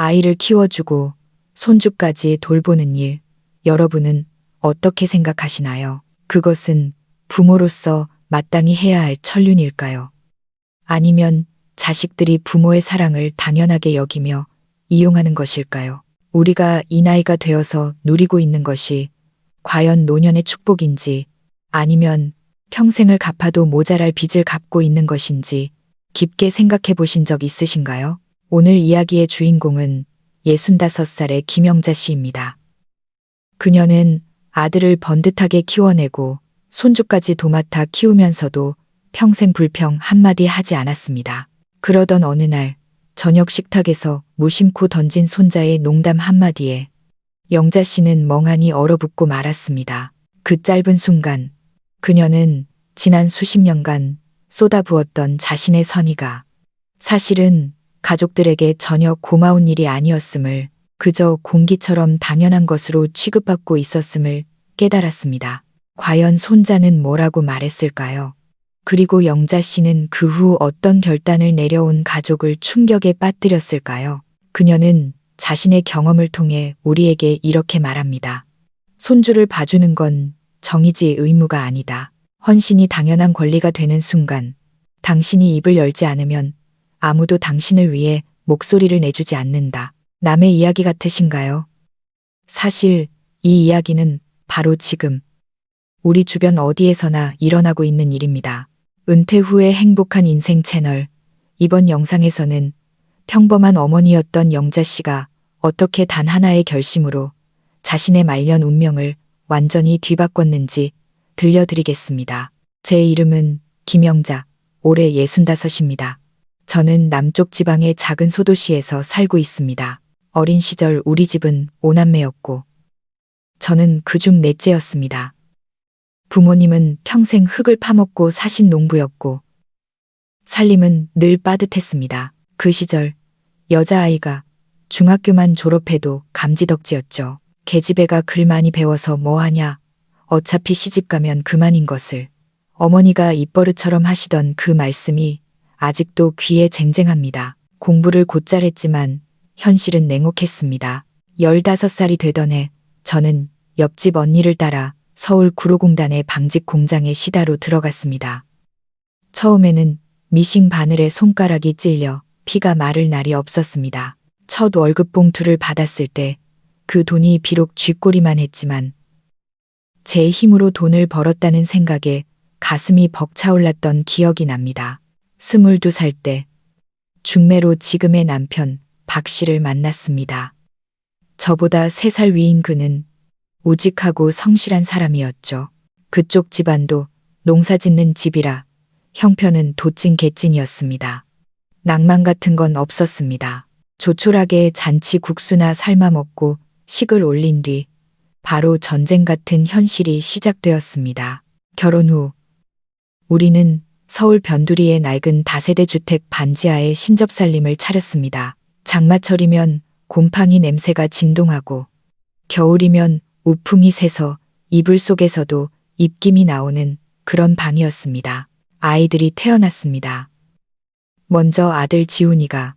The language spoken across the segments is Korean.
아이를 키워주고 손주까지 돌보는 일, 여러분은 어떻게 생각하시나요? 그것은 부모로서 마땅히 해야 할 천륜일까요? 아니면 자식들이 부모의 사랑을 당연하게 여기며 이용하는 것일까요? 우리가 이 나이가 되어서 누리고 있는 것이 과연 노년의 축복인지 아니면 평생을 갚아도 모자랄 빚을 갚고 있는 것인지 깊게 생각해 보신 적 있으신가요? 오늘 이야기의 주인공은 65살의 김영자 씨입니다. 그녀는 아들을 번듯하게 키워내고 손주까지 도맡아 키우면서도 평생 불평 한마디 하지 않았습니다. 그러던 어느 날 저녁 식탁에서 무심코 던진 손자의 농담 한마디에 영자 씨는 멍하니 얼어붙고 말았습니다. 그 짧은 순간 그녀는 지난 수십 년간 쏟아부었던 자신의 선의가 사실은 가족들에게 전혀 고마운 일이 아니었음을 그저 공기처럼 당연한 것으로 취급받고 있었음을 깨달았습니다. 과연 손자는 뭐라고 말했을까요? 그리고 영자 씨는 그 후 어떤 결단을 내려온 가족을 충격에 빠뜨렸을까요? 그녀는 자신의 경험을 통해 우리에게 이렇게 말합니다. 손주를 봐주는 건 정의지 의무가 아니다. 헌신이 당연한 권리가 되는 순간 당신이 입을 열지 않으면 아무도 당신을 위해 목소리를 내주지 않는다. 남의 이야기 같으신가요? 사실 이 이야기는 바로 지금 우리 주변 어디에서나 일어나고 있는 일입니다. 은퇴 후의 행복한 인생 채널. 이번 영상에서는 평범한 어머니였던 영자 씨가 어떻게 단 하나의 결심으로 자신의 말년 운명을 완전히 뒤바꿨는지 들려드리겠습니다. 제 이름은 김영자, 올해 65입니다. 저는 남쪽 지방의 작은 소도시에서 살고 있습니다. 어린 시절 우리 집은 5남매였고 저는 그중 넷째였습니다. 부모님은 평생 흙을 파먹고 사신 농부였고 살림은 늘 빠듯했습니다. 그 시절 여자아이가 중학교만 졸업해도 감지덕지였죠. 계집애가 글 많이 배워서 뭐하냐. 어차피 시집가면 그만인 것을. 어머니가 입버릇처럼 하시던 그 말씀이 아직도 귀에 쟁쟁합니다. 공부를 곧잘 했지만 현실은 냉혹했습니다. 15살이 되던 해 저는 옆집 언니를 따라 서울 구로공단의 방직 공장에 시다로 들어갔습니다. 처음에는 미싱 바늘에 손가락이 찔려 피가 마를 날이 없었습니다. 첫 월급 봉투를 받았을 때 그 돈이 비록 쥐꼬리만 했지만 제 힘으로 돈을 벌었다는 생각에 가슴이 벅차올랐던 기억이 납니다. 22살 때 중매로 지금의 남편 박 씨를 만났습니다. 저보다 3살 위인 그는 우직하고 성실한 사람이었죠. 그쪽 집안도 농사 짓는 집이라 형편은 도찐 개찐이었습니다. 낭만 같은 건 없었습니다. 조촐하게 잔치 국수나 삶아 먹고 식을 올린 뒤 바로 전쟁 같은 현실이 시작되었습니다. 결혼 후 우리는 서울 변두리의 낡은 다세대 주택 반지하에 신접살림을 차렸습니다. 장마철이면 곰팡이 냄새가 진동하고 겨울이면 우풍이 새서 이불 속에서도 입김이 나오는 그런 방이었습니다. 아이들이 태어났습니다. 먼저 아들 지훈이가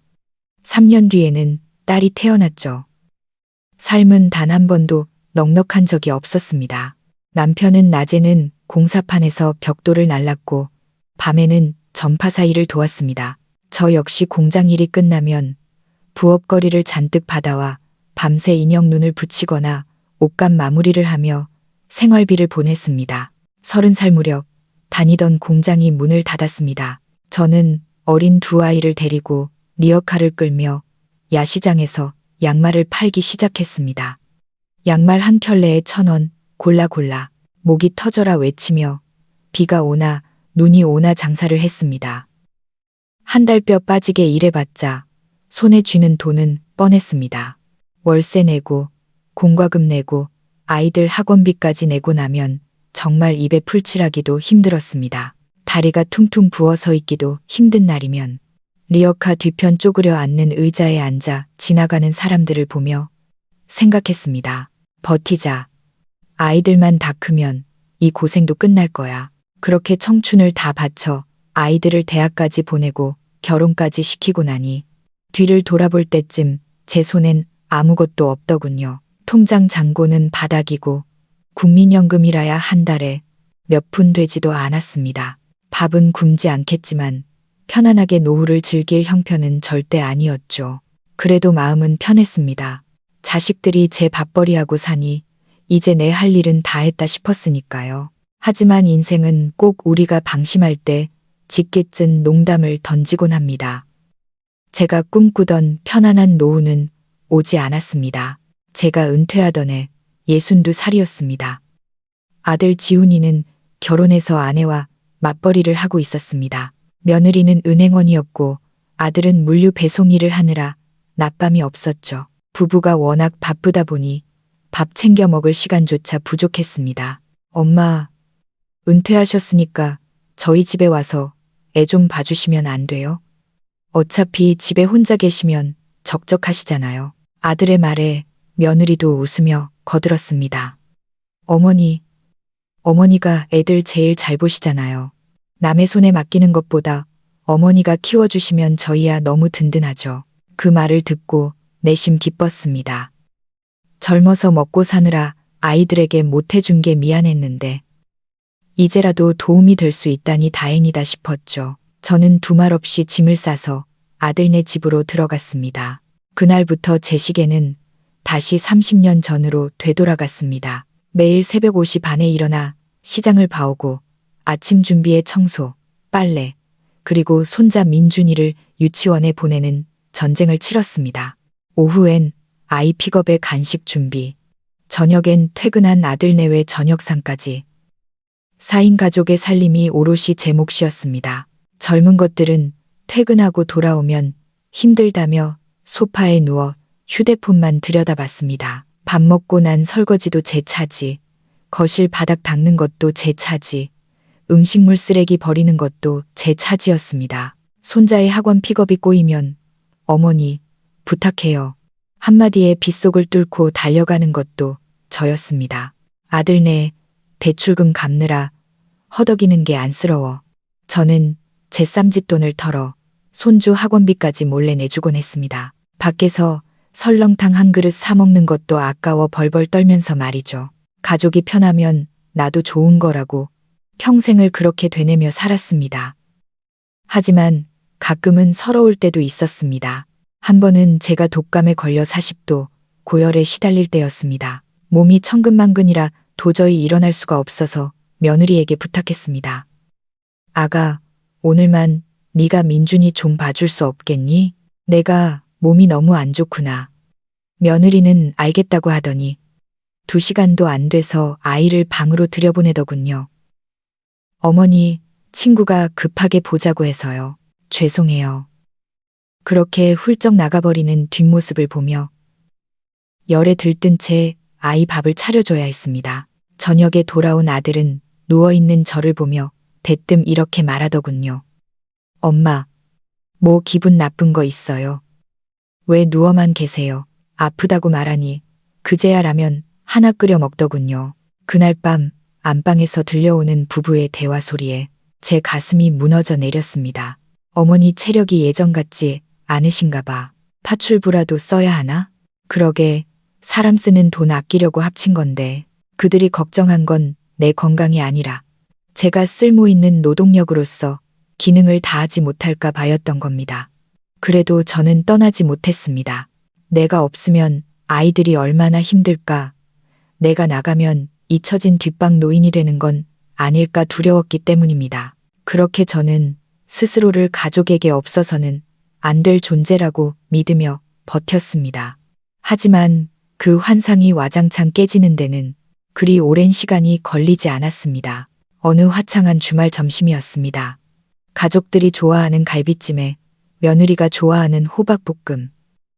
3년 뒤에는 딸이 태어났죠. 삶은 단 한 번도 넉넉한 적이 없었습니다. 남편은 낮에는 공사판에서 벽돌을 날랐고 밤에는 전파사 일을 도왔습니다. 저 역시 공장 일이 끝나면 부업거리를 잔뜩 받아와 밤새 인형 눈을 붙이거나 옷감 마무리를 하며 생활비를 보냈습니다. 30살 무렵 다니던 공장이 문을 닫았습니다. 저는 어린 두 아이를 데리고 리어카를 끌며 야시장에서 양말을 팔기 시작했습니다. 양말 한 켤레에 1,000원, 골라 목이 터져라 외치며 비가 오나 눈이 오나 장사를 했습니다. 한 달 뼈 빠지게 일해봤자 손에 쥐는 돈은 뻔했습니다. 월세 내고 공과금 내고 아이들 학원비까지 내고 나면 정말 입에 풀칠하기도 힘들었습니다. 다리가 퉁퉁 부어서 있기도 힘든 날이면 리어카 뒤편 쪼그려 앉는 의자에 앉아 지나가는 사람들을 보며 생각했습니다. 버티자. 아이들만 다 크면 이 고생도 끝날 거야. 그렇게 청춘을 다 바쳐 아이들을 대학까지 보내고 결혼까지 시키고 나니 뒤를 돌아볼 때쯤 제 손엔 아무것도 없더군요. 통장 잔고는 바닥이고 국민연금이라야 한 달에 몇 푼 되지도 않았습니다. 밥은 굶지 않겠지만 편안하게 노후를 즐길 형편은 절대 아니었죠. 그래도 마음은 편했습니다. 자식들이 제 밥벌이하고 사니 이제 내 할 일은 다 했다 싶었으니까요. 하지만 인생은 꼭 우리가 방심할 때 짓궂은 농담을 던지곤 합니다. 제가 꿈꾸던 편안한 노후는 오지 않았습니다. 제가 은퇴하던 해 62살이었습니다. 아들 지훈이는 결혼해서 아내와 맞벌이를 하고 있었습니다. 며느리는 은행원이었고 아들은 물류 배송 일을 하느라 낮밤이 없었죠. 부부가 워낙 바쁘다 보니 밥 챙겨 먹을 시간조차 부족했습니다. 엄마, 은퇴하셨으니까 저희 집에 와서 애 좀 봐주시면 안 돼요? 어차피 집에 혼자 계시면 적적하시잖아요. 아들의 말에 며느리도 웃으며 거들었습니다. 어머니가 애들 제일 잘 보시잖아요. 남의 손에 맡기는 것보다 어머니가 키워주시면 저희야 너무 든든하죠. 그 말을 듣고 내심 기뻤습니다. 젊어서 먹고 사느라 아이들에게 못해준 게 미안했는데 이제라도 도움이 될 수 있다니 다행이다 싶었죠. 저는 두말 없이 짐을 싸서 아들네 집으로 들어갔습니다. 그날부터 제 시계는 다시 30년 전으로 되돌아갔습니다. 매일 새벽 5시 반에 일어나 시장을 봐오고 아침 준비에 청소, 빨래, 그리고 손자 민준이를 유치원에 보내는 전쟁을 치렀습니다. 오후엔 아이 픽업에 간식 준비, 저녁엔 퇴근한 아들 내외 저녁상까지. 4인 가족의 살림이 오롯이 제 몫이었습니다. 젊은 것들은 퇴근하고 돌아오면 힘들다며 소파에 누워 휴대폰만 들여다봤습니다. 밥 먹고 난 설거지도 제 차지, 거실 바닥 닦는 것도 제 차지, 음식물 쓰레기 버리는 것도 제 차지였습니다. 손자의 학원 픽업이 꼬이면 어머니, 부탁해요. 한마디에 빗속을 뚫고 달려가는 것도 저였습니다. 아들네 대출금 갚느라 허덕이는 게 안쓰러워. 저는 제 쌈짓돈을 털어 손주 학원비까지 몰래 내주곤 했습니다. 밖에서 설렁탕 한 그릇 사 먹는 것도 아까워 벌벌 떨면서 말이죠. 가족이 편하면 나도 좋은 거라고 평생을 그렇게 되뇌며 살았습니다. 하지만 가끔은 서러울 때도 있었습니다. 한 번은 제가 독감에 걸려 40도 고열에 시달릴 때였습니다. 몸이 천근만근이라 도저히 일어날 수가 없어서 며느리에게 부탁했습니다. 아가, 오늘만 네가 민준이 좀 봐줄 수 없겠니? 내가 몸이 너무 안 좋구나. 며느리는 알겠다고 하더니 2시간도 안 돼서 아이를 방으로 들여보내더군요. 어머니, 친구가 급하게 보자고 해서요. 죄송해요. 그렇게 훌쩍 나가버리는 뒷모습을 보며 열에 들뜬 채 아이 밥을 차려줘야 했습니다. 저녁에 돌아온 아들은 누워있는 저를 보며 대뜸 이렇게 말하더군요. 엄마, 뭐 기분 나쁜 거 있어요? 왜 누워만 계세요? 아프다고 말하니 그제야 라면 하나 끓여 먹더군요. 그날 밤 안방에서 들려오는 부부의 대화 소리에 제 가슴이 무너져 내렸습니다. 어머니 체력이 예전 같지 않으신가 봐. 파출부라도 써야 하나? 그러게 사람 쓰는 돈 아끼려고 합친 건데 그들이 걱정한 건 내 건강이 아니라 제가 쓸모 있는 노동력으로서 기능을 다하지 못할까 봐였던 겁니다. 그래도 저는 떠나지 못했습니다. 내가 없으면 아이들이 얼마나 힘들까. 내가 나가면 잊혀진 뒷방 노인이 되는 건 아닐까 두려웠기 때문입니다. 그렇게 저는 스스로를 가족에게 없어서는 안 될 존재라고 믿으며 버텼습니다. 하지만 그 환상이 와장창 깨지는 데는 그리 오랜 시간이 걸리지 않았습니다. 어느 화창한 주말 점심이었습니다. 가족들이 좋아하는 갈비찜에 며느리가 좋아하는 호박볶음,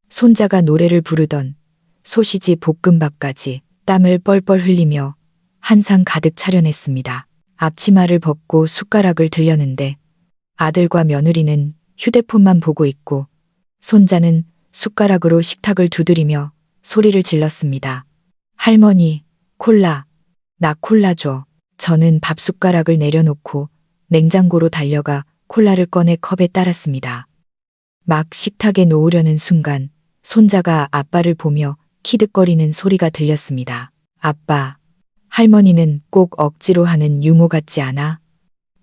손자가 노래를 부르던 소시지 볶음밥까지 땀을 뻘뻘 흘리며 한 상 가득 차려냈습니다. 앞치마를 벗고 숟가락을 들려는데 아들과 며느리는 휴대폰만 보고 있고 손자는 숟가락으로 식탁을 두드리며 소리를 질렀습니다. 할머니, 콜라, 나 콜라 줘. 저는 밥 숟가락을 내려놓고 냉장고로 달려가 콜라를 꺼내 컵에 따랐습니다. 막 식탁에 놓으려는 순간 손자가 아빠를 보며 키득거리는 소리가 들렸습니다. 아빠, 할머니는 꼭 억지로 하는 유모 같지 않아?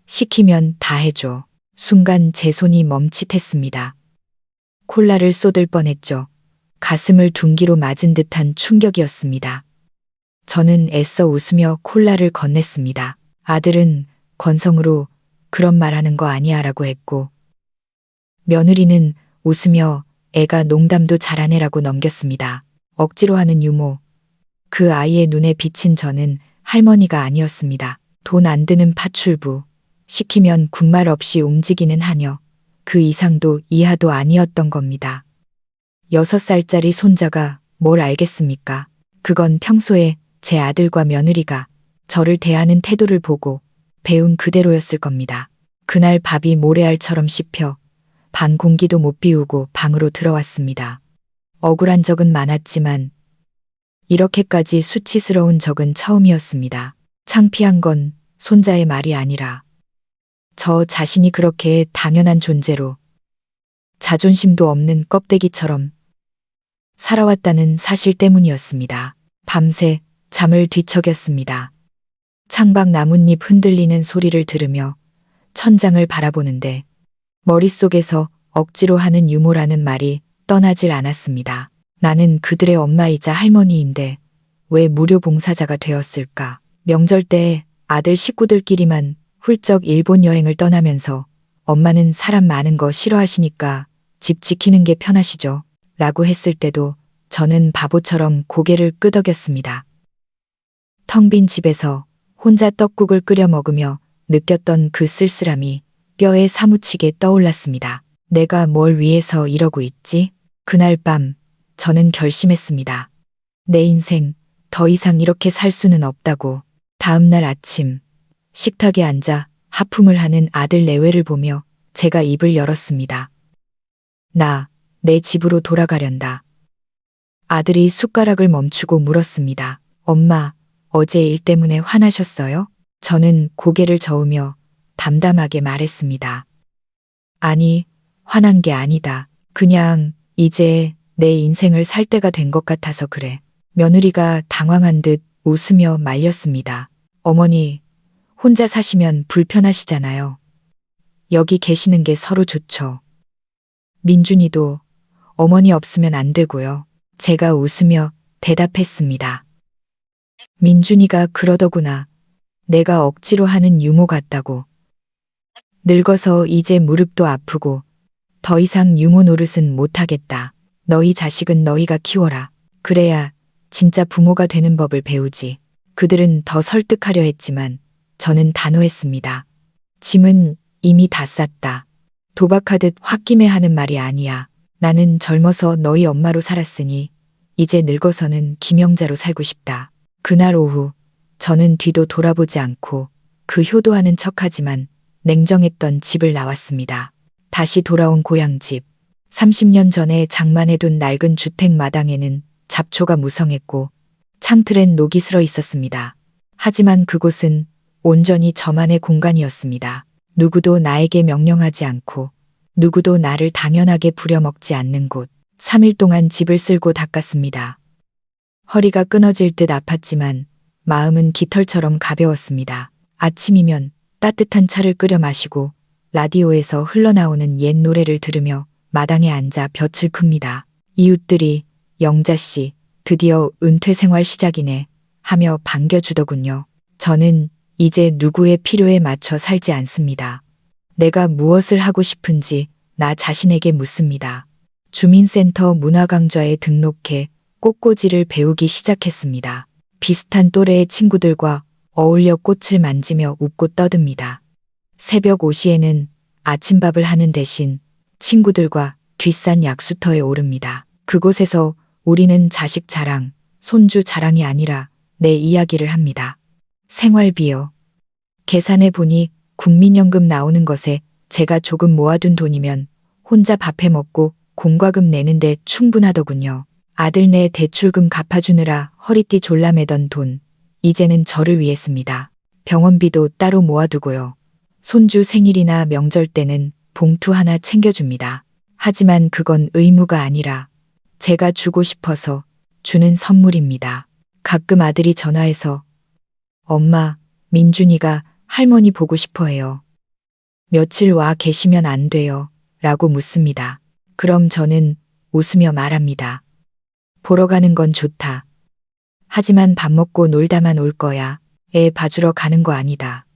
시키면 다 해줘. 순간 제 손이 멈칫했습니다. 콜라를 쏟을 뻔했죠. 가슴을 둔기로 맞은 듯한 충격이었습니다. 저는 애써 웃으며 콜라를 건넸습니다. 아들은 건성으로 그런 말 하는 거 아니야 라고 했고, 며느리는 웃으며 애가 농담도 잘하네라고 넘겼습니다. 억지로 하는 유모. 그 아이의 눈에 비친 저는 할머니가 아니었습니다. 돈 안 드는 파출부. 시키면 군말 없이 움직이는 하녀. 그 이상도 이하도 아니었던 겁니다. 6살짜리 손자가 뭘 알겠습니까? 그건 평소에 제 아들과 며느리가 저를 대하는 태도를 보고 배운 그대로였을 겁니다. 그날 밥이 모래알처럼 씹혀 반 공기도 못 비우고 방으로 들어왔습니다. 억울한 적은 많았지만 이렇게까지 수치스러운 적은 처음이었습니다. 창피한 건 손자의 말이 아니라 저 자신이 그렇게 당연한 존재로 자존심도 없는 껍데기처럼 살아왔다는 사실 때문이었습니다. 밤새 잠을 뒤척였습니다. 창밖 나뭇잎 흔들리는 소리를 들으며 천장을 바라보는데 머릿속에서 억지로 하는 유모라는 말이 떠나질 않았습니다. 나는 그들의 엄마이자 할머니인데 왜 무료 봉사자가 되었을까? 명절 때 아들 식구들끼리만 훌쩍 일본 여행을 떠나면서 엄마는 사람 많은 거 싫어하시니까 집 지키는 게 편하시죠? 라고 했을 때도 저는 바보처럼 고개를 끄덕였습니다. 텅 빈 집에서 혼자 떡국을 끓여 먹으며 느꼈던 그 쓸쓸함이 뼈에 사무치게 떠올랐습니다. 내가 뭘 위해서 이러고 있지? 그날 밤 저는 결심했습니다. 내 인생 더 이상 이렇게 살 수는 없다고. 다음 날 아침 식탁에 앉아 하품을 하는 아들 내외를 보며 제가 입을 열었습니다. 나 내 집으로 돌아가련다. 아들이 숟가락을 멈추고 물었습니다. 엄마, 어제 일 때문에 화나셨어요? 저는 고개를 저으며 담담하게 말했습니다. 아니, 화난 게 아니다. 그냥 이제 내 인생을 살 때가 된 것 같아서 그래. 며느리가 당황한 듯 웃으며 말렸습니다. 어머니, 혼자 사시면 불편하시잖아요. 여기 계시는 게 서로 좋죠. 민준이도 어머니 없으면 안 되고요. 제가 웃으며 대답했습니다. 민준이가 그러더구나. 내가 억지로 하는 유모 같다고. 늙어서 이제 무릎도 아프고 더 이상 유모 노릇은 못하겠다. 너희 자식은 너희가 키워라. 그래야 진짜 부모가 되는 법을 배우지. 그들은 더 설득하려 했지만 저는 단호했습니다. 짐은 이미 다 쌌다. 도박하듯 홧김에 하는 말이 아니야. 나는 젊어서 너희 엄마로 살았으니 이제 늙어서는 김영자로 살고 싶다. 그날 오후 저는 뒤도 돌아보지 않고 그 효도하는 척하지만 냉정했던 집을 나왔습니다. 다시 돌아온 고향집. 30년 전에 장만해둔 낡은 주택 마당에는 잡초가 무성했고 창틀엔 녹이 슬어 있었습니다. 하지만 그곳은 온전히 저만의 공간이었습니다. 누구도 나에게 명령하지 않고 누구도 나를 당연하게 부려먹지 않는 곳. 3일 동안 집을 쓸고 닦았습니다. 허리가 끊어질 듯 아팠지만 마음은 깃털처럼 가벼웠습니다. 아침이면 따뜻한 차를 끓여 마시고 라디오에서 흘러나오는 옛 노래를 들으며 마당에 앉아 볕을 큽니다. 이웃들이 영자씨 드디어 은퇴 생활 시작이네 하며 반겨주더군요. 저는 이제 누구의 필요에 맞춰 살지 않습니다. 내가 무엇을 하고 싶은지 나 자신에게 묻습니다. 주민센터 문화강좌에 등록해 꽃꽂이를 배우기 시작했습니다. 비슷한 또래의 친구들과 어울려 꽃을 만지며 웃고 떠듭니다. 새벽 5시에는 아침밥을 하는 대신 친구들과 뒷산 약수터에 오릅니다. 그곳에서 우리는 자식 자랑, 손주 자랑이 아니라 내 이야기를 합니다. 생활비요. 계산해 보니 국민연금 나오는 것에 제가 조금 모아둔 돈이면 혼자 밥해 먹고 공과금 내는데 충분하더군요. 아들네 대출금 갚아주느라 허리띠 졸라매던 돈, 이제는 저를 위해 씁니다. 병원비도 따로 모아두고요. 손주 생일이나 명절 때는 봉투 하나 챙겨줍니다. 하지만 그건 의무가 아니라 제가 주고 싶어서 주는 선물입니다. 가끔 아들이 전화해서 엄마, 민준이가 할머니 보고 싶어 해요. 며칠 와 계시면 안 돼요. 라고 묻습니다. 그럼 저는 웃으며 말합니다. 보러 가는 건 좋다. 하지만 밥 먹고 놀다만 올 거야. 애 봐주러 가는 거 아니다.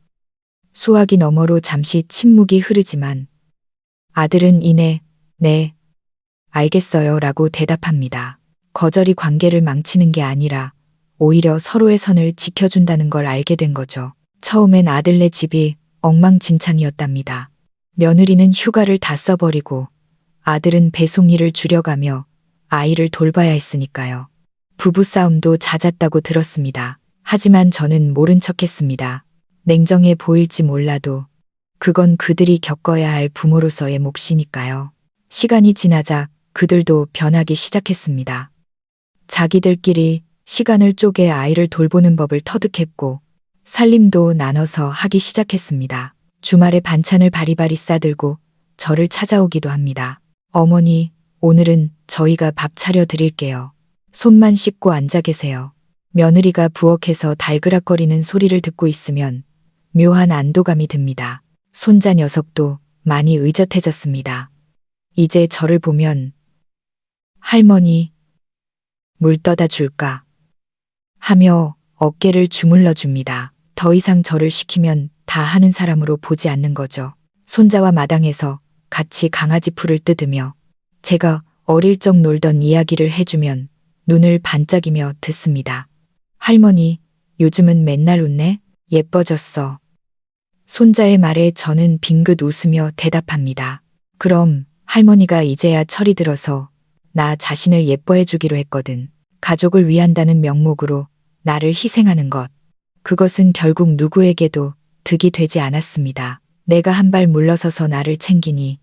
수화기 너머로 잠시 침묵이 흐르지만 아들은 이내 네, 알겠어요 라고 대답합니다. 거절이 관계를 망치는 게 아니라 오히려 서로의 선을 지켜준다는 걸 알게 된 거죠. 처음엔 아들네 집이 엉망진창이었답니다. 며느리는 휴가를 다 써버리고 아들은 배송 일을 줄여가며 아이를 돌봐야 했으니까요. 부부싸움도 잦았다고 들었습니다. 하지만 저는 모른 척했습니다. 냉정해 보일지 몰라도 그건 그들이 겪어야 할 부모로서의 몫이니까요. 시간이 지나자 그들도 변하기 시작했습니다. 자기들끼리 시간을 쪼개 아이를 돌보는 법을 터득했고 살림도 나눠서 하기 시작했습니다. 주말에 반찬을 바리바리 싸들고 저를 찾아오기도 합니다. 어머니, 오늘은 저희가 밥 차려 드릴게요. 손만 씻고 앉아 계세요. 며느리가 부엌에서 달그락거리는 소리를 듣고 있으면 묘한 안도감이 듭니다. 손자 녀석도 많이 의젓해졌습니다. 이제 저를 보면 할머니, 물 떠다 줄까? 하며 어깨를 주물러 줍니다. 더 이상 저를 시키면 다 하는 사람으로 보지 않는 거죠. 손자와 마당에서 같이 강아지 풀을 뜯으며 제가 어릴 적 놀던 이야기를 해주면 눈을 반짝이며 듣습니다. 할머니, 요즘은 맨날 웃네? 예뻐졌어. 손자의 말에 저는 빙긋 웃으며 대답합니다. 그럼 할머니가 이제야 철이 들어서 나 자신을 예뻐해 주기로 했거든. 가족을 위한다는 명목으로 나를 희생하는 것. 그것은 결국 누구에게도 득이 되지 않았습니다. 내가 한 발 물러서서 나를 챙기니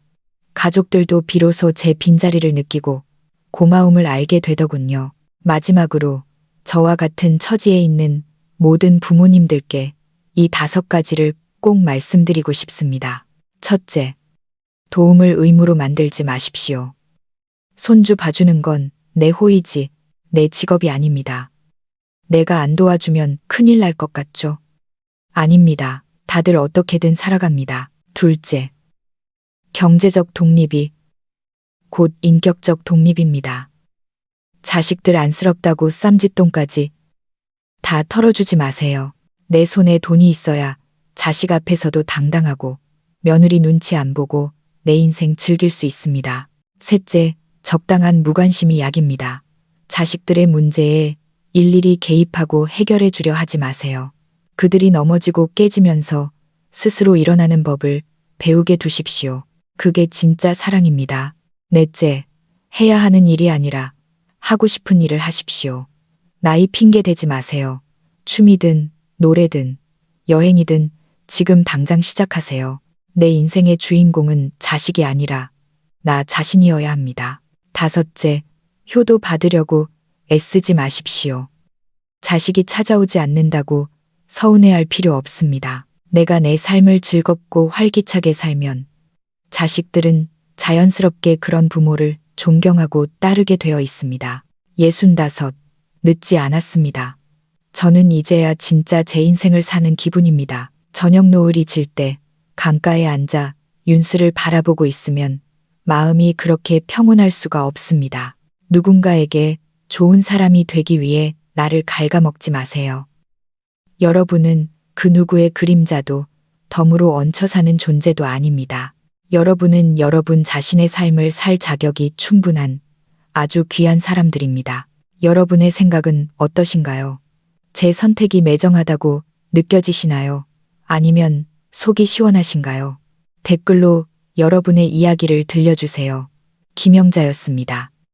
가족들도 비로소 제 빈자리를 느끼고 고마움을 알게 되더군요. 마지막으로 저와 같은 처지에 있는 모든 부모님들께 이 5가지를 꼭 말씀드리고 싶습니다. 첫째, 도움을 의무로 만들지 마십시오. 손주 봐주는 건 내 호의지, 내 직업이 아닙니다. 내가 안 도와주면 큰일 날 것 같죠? 아닙니다. 다들 어떻게든 살아갑니다. 둘째, 경제적 독립이 곧 인격적 독립입니다. 자식들 안쓰럽다고 쌈짓돈까지 다 털어주지 마세요. 내 손에 돈이 있어야 자식 앞에서도 당당하고 며느리 눈치 안 보고 내 인생 즐길 수 있습니다. 셋째, 적당한 무관심이 약입니다. 자식들의 문제에 일일이 개입하고 해결해 주려 하지 마세요. 그들이 넘어지고 깨지면서 스스로 일어나는 법을 배우게 두십시오. 그게 진짜 사랑입니다. 넷째, 해야 하는 일이 아니라 하고 싶은 일을 하십시오. 나이 핑계 대지 마세요. 춤이든 노래든 여행이든 지금 당장 시작하세요. 내 인생의 주인공은 자식이 아니라 나 자신이어야 합니다. 다섯째, 효도 받으려고 애쓰지 마십시오. 자식이 찾아오지 않는다고 서운해할 필요 없습니다. 내가 내 삶을 즐겁고 활기차게 살면 자식들은 자연스럽게 그런 부모를 존경하고 따르게 되어 있습니다. 65, 늦지 않았습니다. 저는 이제야 진짜 제 인생을 사는 기분입니다. 저녁 노을이 질 때 강가에 앉아 윤수를 바라보고 있으면 마음이 그렇게 평온할 수가 없습니다. 누군가에게 좋은 사람이 되기 위해 나를 갉아먹지 마세요. 여러분은 그 누구의 그림자도 덤으로 얹혀 사는 존재도 아닙니다. 여러분은 여러분 자신의 삶을 살 자격이 충분한 아주 귀한 사람들입니다. 여러분의 생각은 어떠신가요? 제 선택이 매정하다고 느껴지시나요? 아니면 속이 시원하신가요? 댓글로 여러분의 이야기를 들려주세요. 김영자였습니다.